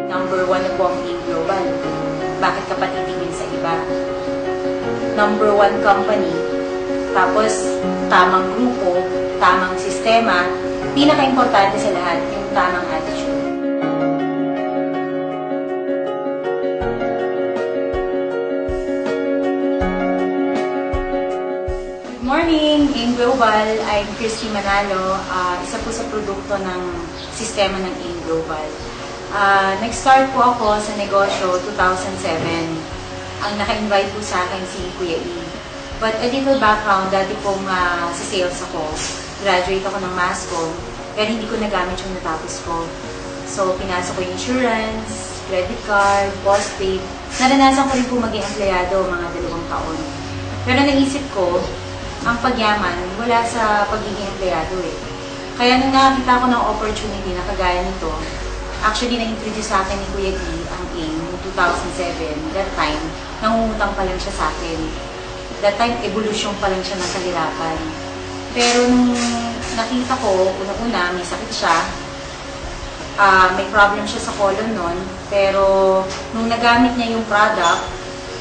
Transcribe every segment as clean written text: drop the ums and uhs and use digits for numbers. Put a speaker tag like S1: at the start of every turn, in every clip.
S1: Number 1 na po ang AIM Global. Bakit ka pa titingin sa iba? Number 1 company. Tapos, tamang grupo, tamang sistema. Pinaka-importante sa lahat, yung tamang attitude. Good morning, AIM Global. I'm Christy Manalo, isa po sa produkto ng sistema ng AIM Global. Nag-start po ako sa negosyo 2007. Ang naka-invite po sa akin si Kuya E. But a little background, dati pong sa sales ako. Graduate ako ng Mascom, pero hindi ko nagamit yung natapos ko. So, pinasok ko yung insurance, credit card, postpaid. Naranasan ko rin po maging empleyado mga 2 taon. Pero naisip ko, ang pagyaman, wala sa pagiging empleyado eh. Kaya nung nakakita ko ng opportunity na kagaya nito, actually, na-introduce sa akin ni Kuya E ang AIM noong 2007. That time, nangungutang pa lang siya sa akin. That time, evolution pa lang siya ng kahirapan. Pero nung nakita ko, unang-una, may sakit siya. May problem siya sa colon nun. Pero nung nagamit niya yung product,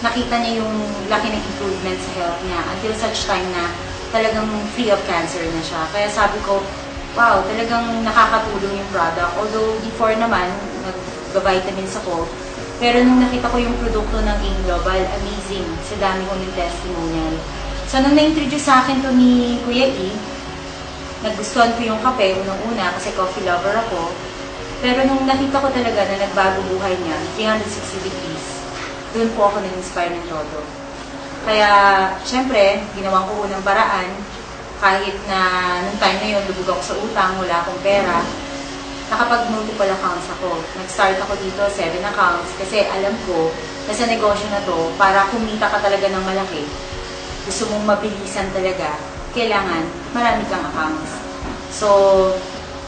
S1: nakita niya yung laki ng improvement sa health niya until such time na talagang free of cancer na siya. Kaya sabi ko, wow, talagang nakakatulong yung product. Although before naman, nag-vitamins ako. Pero nung nakita ko yung produkto ng AIM Global, amazing. Sa dami kong ng testimonial. So nung na-introduce sa akin to ni Kuya E, nagustuhan ko yung kape, unang-una, kasi coffee lover ako. Pero nung nakita ko talaga na nagbago buhay niya, 360 degrees, doon po ako na-inspire ng todo. Kaya, syempre, ginawa ko unang paraan. Kahit na nung time na yun, lubog ako sa utang, wala akong pera, nakapag-multiple accounts ako. Nag-start ako dito, 7 accounts, kasi alam ko na sa negosyo na to, para kumita ka talaga ng malaki, gusto mong mabilisan talaga, kailangan marami kang accounts. So,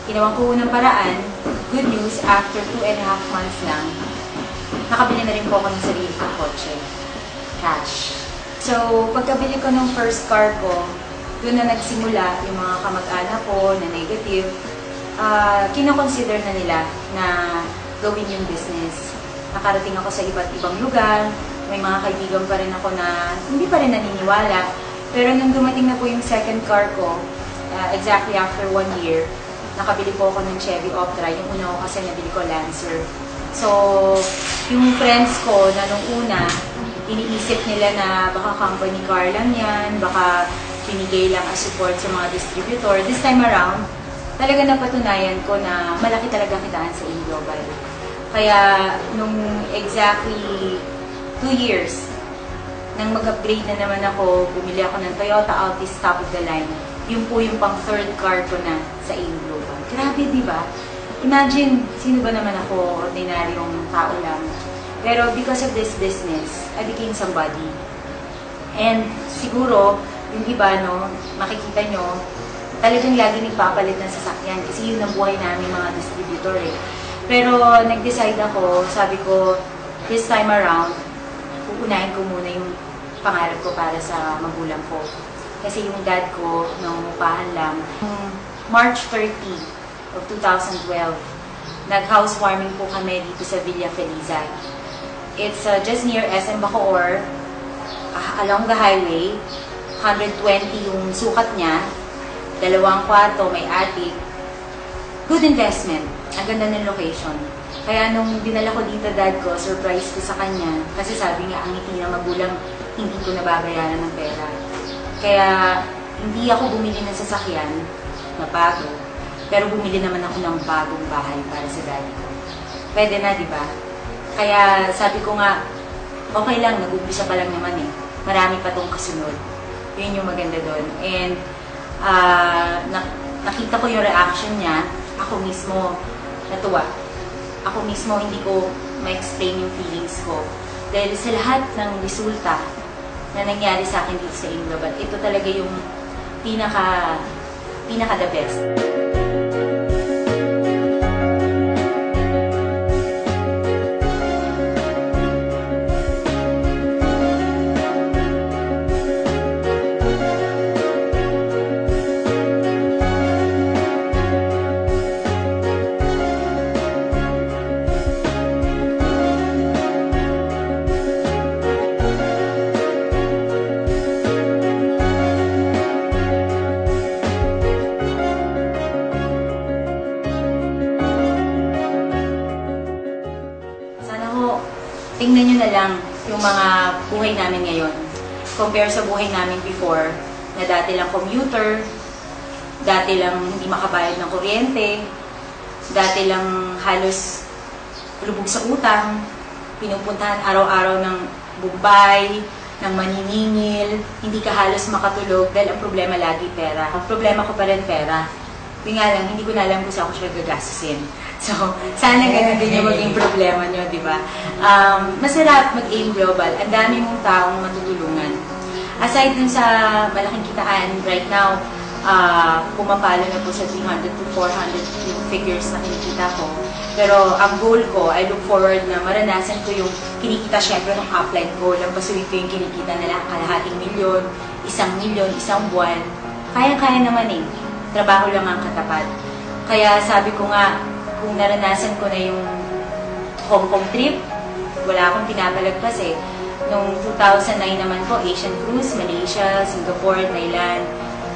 S1: ginawa ko unang paraan. Good news, after 2.5 months lang, nakabili na rin po ako ng sarili kong kotse. Cash. So, pagkabili ko ng first car ko, doon na nagsimula yung mga kamag-anak ko na negative. Kinoconsider na nila na gawin yung business. Nakarating ako sa iba't ibang lugar. May mga kaibigan pa rin ako na hindi pa rin naniniwala. Pero nung dumating na po yung second car ko, exactly after 1 year, nakabili po ako ng Chevy Optra. Yung una ko kasi nabili ko Lancer. So, yung friends ko na nung una, iniisip nila na baka company car lang yan, baka pinigay lang as support sa mga distributor. This time around, talaga napatunayan ko na malaki talaga kitaan sa AIM Global. Kaya, nung exactly 2 years, nang mag-upgrade na naman ako, bumili ako ng Toyota Altis top of the line. Yun po yung pang third car ko na sa AIM Global. Grabe, di ba? Imagine, sino ba naman ako, ordinaryong tao lang. Pero because of this business, I became somebody. And siguro, yung iba, no, makikita nyo, talagang lagi nagpapalit ng sasakyan kasi yun ang buhay namin mga distributor eh. Pero nag-decide ako, sabi ko, this time around, uunahin ko muna yung pangarap ko para sa magulang ko. Kasi yung dad ko, nangungupahan lang. March 30 of 2012, nag-housewarming po kami dito sa Villa Feliza. It's just near SM Bacoor, along the highway. 120 yung sukat niya, 2 kwarto, may attic. Good investment. Ang ganda ng location. Kaya nung dinala ko dito dad ko, surprise ko sa kanya. Kasi sabi niya, ang ngiti ng magulang, hindi ko nababayaran ng pera. Kaya hindi ako bumili ng sasakyan na bago. Pero bumili naman ako ng bagong bahay para sa dad ko. Pwede na, di ba? Kaya sabi ko nga, okay lang, nag-umpisa pa lang naman eh. Marami pa tong kasunod. Yun yung maganda doon. And nakita ko yung reaction niya. Ako mismo natuwa. Ako mismo hindi ko ma-explain yung feelings ko. Dahil sa lahat ng resulta na nangyari sa akin dito sa AIM Global, ito talaga yung pinaka the best. tingnan nyo na lang yung mga buhay namin ngayon. Compare sa buhay namin before, na dati lang commuter, dati lang hindi makabayad ng kuryente, dati lang halos lubog sa utang, pinupuntahan araw-araw ng Bombay, ng maniningil, hindi ka halos makatulog dahil ang problema lagi pera. Ang problema ko pa rin pera. Yung nga lang, hindi ko na alam kung saan ko siya gagastusin. So, sana ganun din yung maging problema nyo, di ba? Masarap mag-aim global. Ang dami mong taong matutulungan. Aside dun sa malaking kitaan right now, pumapalo na po sa 300 to 400 yung figures na kinikita ko. Pero ang goal ko, I look forward na maranasan ko yung kinikita syempre ng upline ko. Lampasuin ko yung kinikita nila kalahating milyon, 1 milyon, isang buwan. Kaya-kaya naman eh. Trabaho lang ang katapat. Kaya sabi ko nga, kung naranasan ko na yung Hong Kong trip, wala akong pinapalagpas eh. Noong 2009 naman po, Asian Cruise, Malaysia, Singapore, Thailand.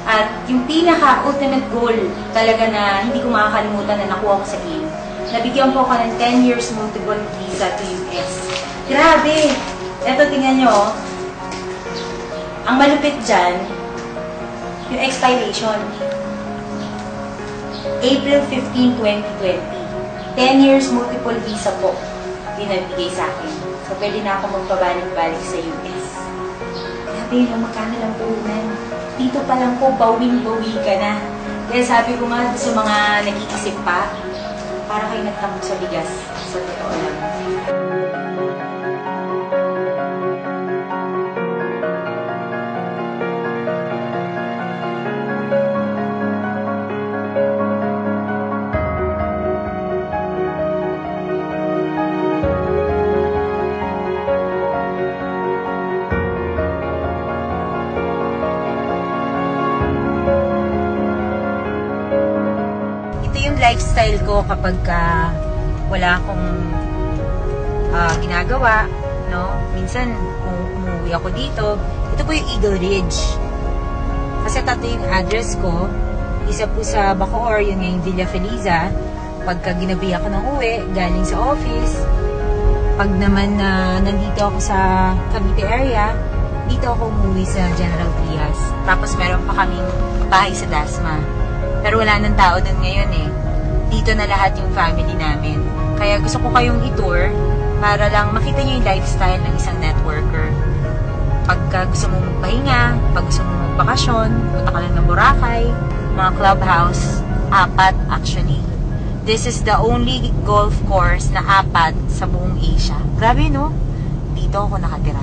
S1: At yung pinaka-ultimate goal talaga na hindi ko makakalimutan na nakuha ko sa AIM. Nabigyan po ako ng 10 years multiple visa to US. Grabe! Eto, tingnan nyo. Ang malupit dyan, yung expiration. April 15, 2020. 10 years multiple visa po binabigay sa akin. So, pwede na ako magpabalik-balik sa US. Grabe, no, magkano lang po yan. Dito pa lang po, bawing-bawi ka na. Kaya sabi ko nga sa mga nag-iisip pa, para kayo nagtambok sa bigas. Sa totoo lang. Lifestyle ko kapag wala akong ginagawa, no? Minsan, umuwi ako dito. Ito po yung Eagle Ridge. Kasi tatlo yung address ko. Isa po sa Bacoor, yun yung Villa Feliza. Pagka ginabi ako ng uwi, galing sa office. Pag naman nandito ako sa Cavite area, dito ako umuwi sa General Trias. Tapos meron pa kaming bahay sa Dasma. Pero wala nang tao doon ngayon eh. Dito na lahat yung family namin. Kaya gusto ko kayong i-tour para lang makita nyo yung lifestyle ng isang networker. Pagka gusto mo magpahinga, pag gusto mo magbakasyon, punta ka lang ng Boracay, mga clubhouse, 4 actually. This is the only golf course na 4 sa buong Asia. Grabe no? Dito ako nakatira.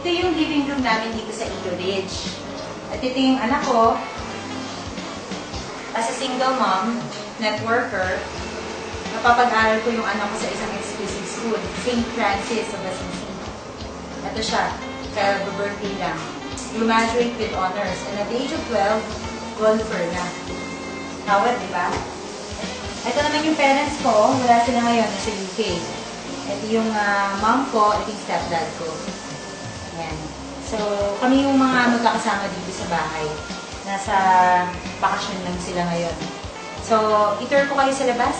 S1: Ito yung living room namin dito sa Eagle Ridge. At ito yung anak ko. As a single mom, networker, napapag-aral ko yung anak ko sa isang exclusive school, St. Francis of Assisi. Ito siya, ka-birthday lang. Graduate with honors. And at the age of 12, golfer na. Tawad, di ba? Ito naman yung parents ko. Wala sila ngayon, nasa UK. Ito yung mom ko, ito yung stepdad ko. Ayan. So, kami yung mga magkakasama dito sa bahay. Nasa bakasyon lang sila ngayon. So, itour ko kayo sa labas.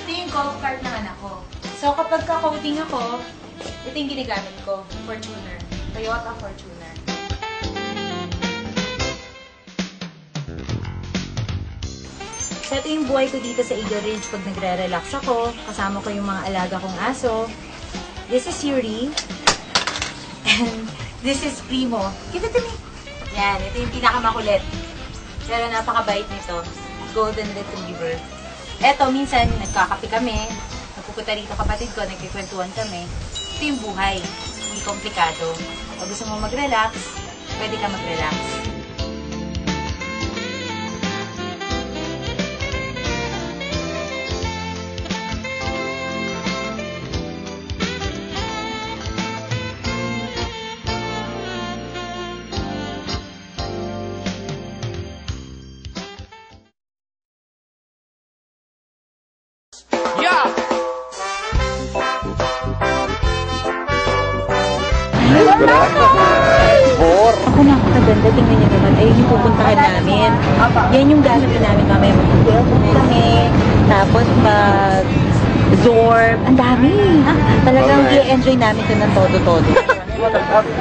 S1: Ito yung golf cart ng anak ko. So, kapag ka-coating ako, ito yung ginagamit ko. Fortuner. Toyota Fortuner. So, ito yung buhay ko dito sa Eagle Ridge pag nagre-relax ako. Kasama ko yung mga alaga kong aso. This is Yuri. And this is Primo. Give it to me. Yan, ito yung pinakamakulit. Pero napakabait nito. Golden Retriever. Eto, minsan nagkakape kami. Nagpupunta rito kapatid ko, nagkikwentuhan kami. Ito yung buhay. Hindi komplikado. Pag gusto mo mag-relax, pwede ka mag-relax. Ako nakakaganda, tingnan niyo naman. Ayun yung pupuntahan namin. Yan yung gagawin namin mamaya. Mag-welcome kami. Tapos Zorb. Ang dami. Talagang i-enjoy namin ito ng todo-todo.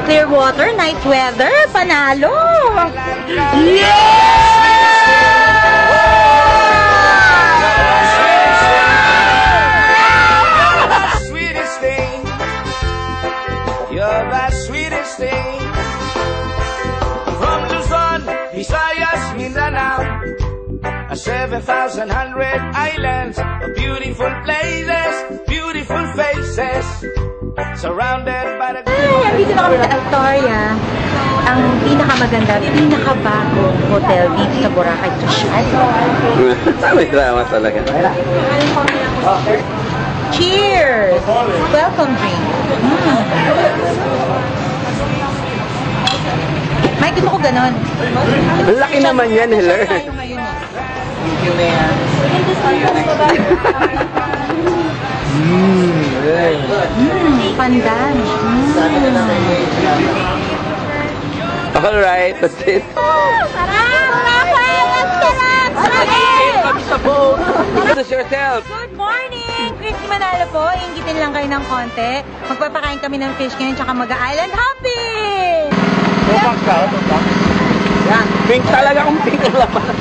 S1: Clearwater, night weather. Panalo!
S2: Sweetest thing, you're the sweetest thing. From Luzon, Visayas, Mindanao, 7,100 islands, beautiful places, beautiful faces, surrounded by the...
S1: Dito na kami sa Altoria. Ang pinakamaganda, pinakabagong hotel dito sa Boracay Casal.
S3: May drama talaga.
S1: Cheers! Welcome drink. Mike, gusto ko ganon.
S3: Laki naman yan, Heller.
S1: Thank you, Mayor. Pandan.
S3: Alright, that's it. Introduce yourself.
S1: Good morning! Christy Manalo po. Inggitin lang kayo ng konti. Magpapakain kami ng fish ngayon tsaka mag-island hopping!
S3: Yan, pink talaga kung pink ang laman.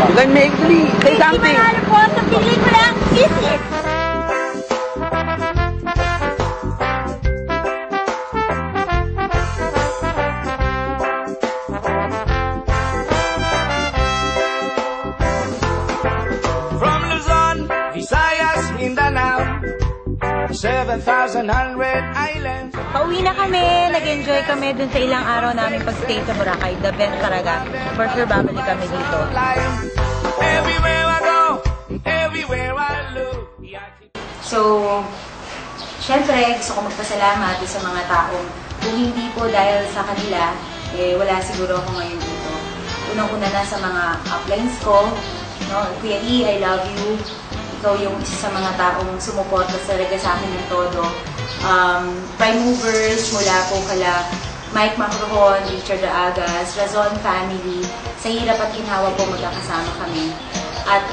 S3: You can make me say something.
S1: Christy Manalo po sa pelikulang Isis!
S2: From Luzon, Visayas, Mindanao, 7,100 islands.
S1: Pauwi na kami. Nag-enjoy kami dun sa ilang araw namin pag-stay sa Boracay. The best talaga. For sure, babalik kami dito.
S2: Everywhere I go, everywhere I look.
S1: So, syempre, gusto ko magpasalamat sa mga taong kung hindi po dahil sa kanila, wala siguro ako ngayon dito. Unang-una na sa mga uplines ko, no? Kuya E, I love you. Ikaw yung isa sa mga taong sumuporta talaga sa akin ng todo. Prime movers, mula po kala Mike Macrohon, Richard Agas, Razon family, sa hirap at ginhawa po magkakasama kami. At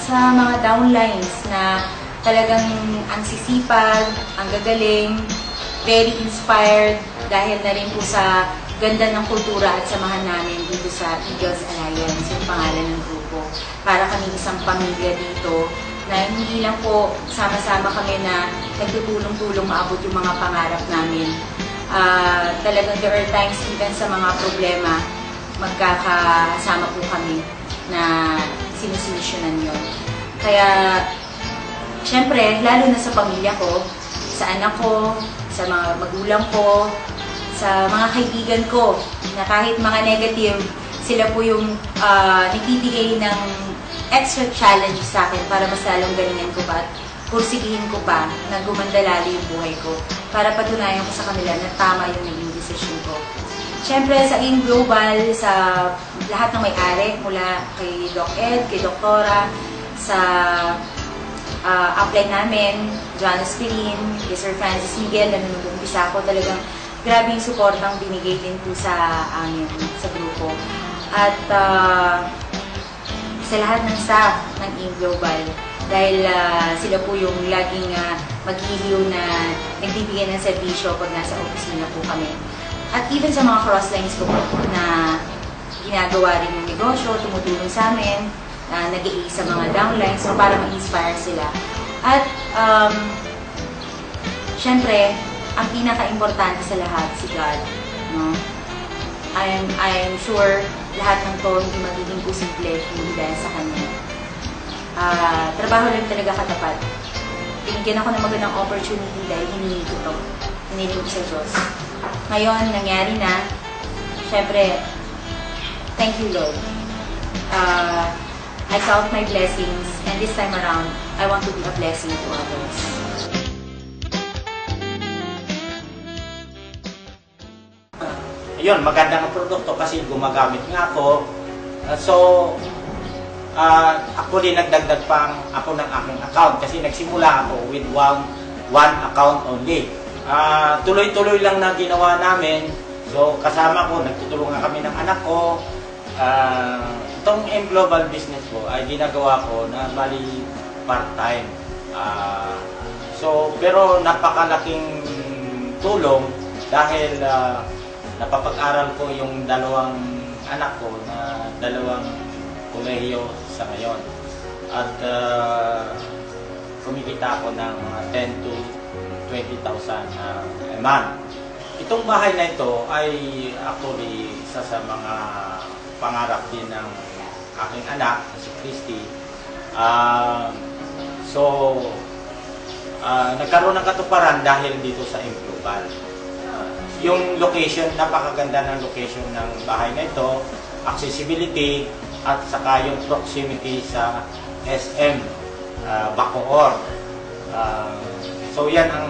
S1: sa mga downlines na talagang ang sisipag, ang gagaling, very inspired dahil na rin po sa ganda ng kultura at samahan namin dito sa Eagles Alliance, yung pangalan ng grupo. Para kami isang pamilya dito na hindi lang po sama-sama kami na nagtutulong-tulong maabot yung mga pangarap namin. Talagang there are times even sa mga problema, magkakasama po kami na sinusolusyonan yun. Kaya, syempre, lalo na sa pamilya ko, sa anak ko, sa mga magulang ko, sa mga kaibigan ko, na kahit mga negative, sila po yung nagbibigay ng extra challenge sa akin para mas lalong galingan ko pa at pursigihin ko pa na gumanda lalo yung buhay ko para patunayan ko sa kanila na tama yung naging decision ko. Siyempre sa AIM Global, sa lahat ng may-ari, mula kay Doc Ed, kay Doktora, sa upline namin, Joanna Spirin, kay Sir Francis Miguel, na nung-umpisa ako, talagang grabe yung supportang binigay din po sa amin, sa grupo. At sa lahat ng staff ng AIM Global, dahil sila po yung laging maghihiliw na nagbibigay ng serbisyo pag nasa opisina po kami. At even sa mga crosslines ko po na ginagawa rin yung negosyo, tumutulong sa amin, nag-i sa mga downlines, so para ma-inspire sila. At syempre, ang pinaka-importante sa lahat, si God. No? I am sure lahat ng to hindi magiging posible hindi dahil sa Kanya. Trabaho lang talaga katapat. Binigyan ako ng magandang opportunity dahil hiniling ko to. Hiniling ko sa Diyos. Ngayon, nangyari na. Siyempre, thank you, Lord. I count my blessings, and this time around, I want to be a blessing to others.
S4: Yun, maganda ng produkto kasi gumagamit nga ako. Ako din nagdagdag pang ako ng aking account kasi nagsimula ako with one account only. tuloy-tuloy lang na ginawa namin. So kasama ko, nagtutulungan kami ng anak ko. Itong M Global business ko ay ginagawa ko na bali part-time. Pero napakalaking tulong dahil napapag-aral ko yung dalawang anak ko na dalawang kolehiyo sa ngayon. At kumikita ako ng 10 to 20,000 a month. Itong bahay na ito ay actually isa sa mga pangarap din ng aking anak, si Christy. Nagkaroon ng katuparan dahil dito sa M Global. Yung location, napakaganda ng location ng bahay na ito, accessibility, at saka yung proximity sa SM, Bacoor. So yan ang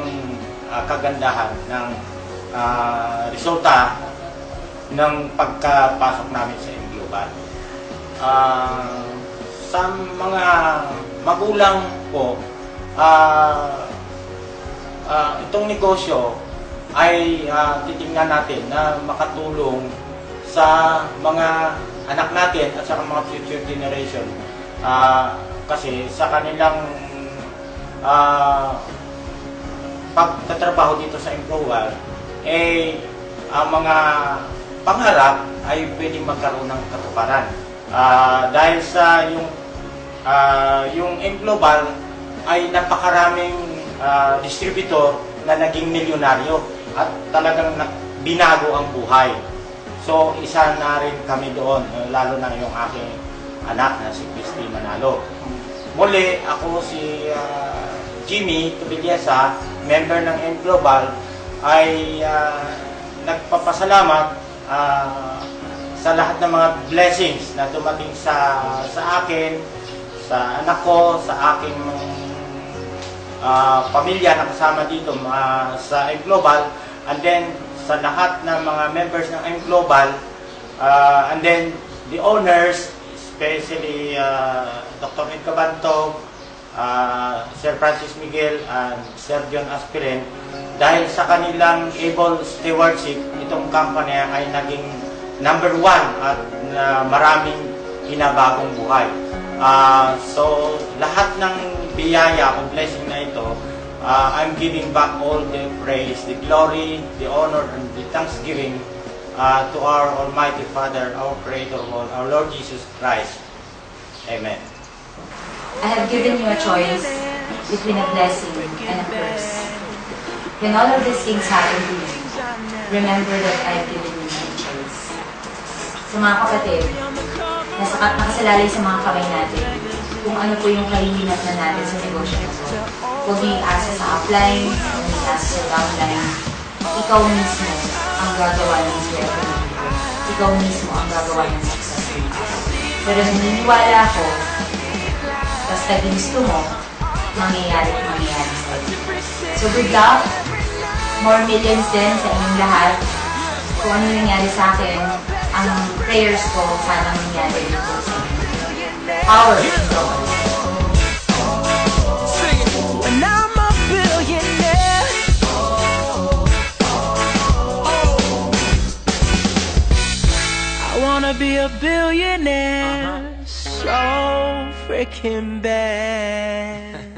S4: kagandahan ng resulta ng pagkapasok namin sa M Global. Sa mga magulang ko, itong negosyo ay titingnan natin na makatulong sa mga anak natin at sa mga future generation. Kasi sa kanilang pagtatrabaho dito sa M Global, ang mga pangarap ay pwedeng magkaroon ng katuparan. Dahil sa yung M Global ay napakaraming distributor na naging milyonaryo at talagang binago ang buhay. So, isa na rin kami doon, lalo na yung aking anak na si Christy Manalo. Muli, ako si Jimmy Tubiliasa, member ng M Global, ay nagpapasalamat sa lahat ng mga blessings na dumating sa akin, sa anak ko, sa aking pamilya na kasama dito sa M Global, and then sa lahat ng mga members ng M Global, and then the owners, especially Dr. Ed Cabantog, Sir Francis Miguel, and Sir John Aspirin. Dahil sa kanilang able stewardship, itong company ay naging number 1 at maraming ginabagong buhay. So, lahat ng biyaya o blessing na ito, I'm giving back all the praise, the glory, the honor, and the thanksgiving to our Almighty Father, our Creator of all, our Lord Jesus Christ. Amen.
S1: I have given you a choice between a blessing and a curse. When all of these things happen to you, remember that I have given you my choice. So mga kapatid, nakasalalay sa mga kamay natin kung ano po yung kahihinatnan natin sa negosyo na po. Huwag niyo iasa sa upline, huwag niyo iasa sa downline. Ikaw mismo ang gagawa ng swerte dito. Ikaw mismo ang gagawa ng success dito. Pero naniniwala ako, basta ginusto mo, mangyayari sa'yo. So good luck, more millions din sa inyong lahat. Kung ano nangyari sa akin, ang prayers ko sana nangyari dito sa inyo. Power in God.
S2: When I'm a billionaire, I wanna be a billionaire so freaking bad.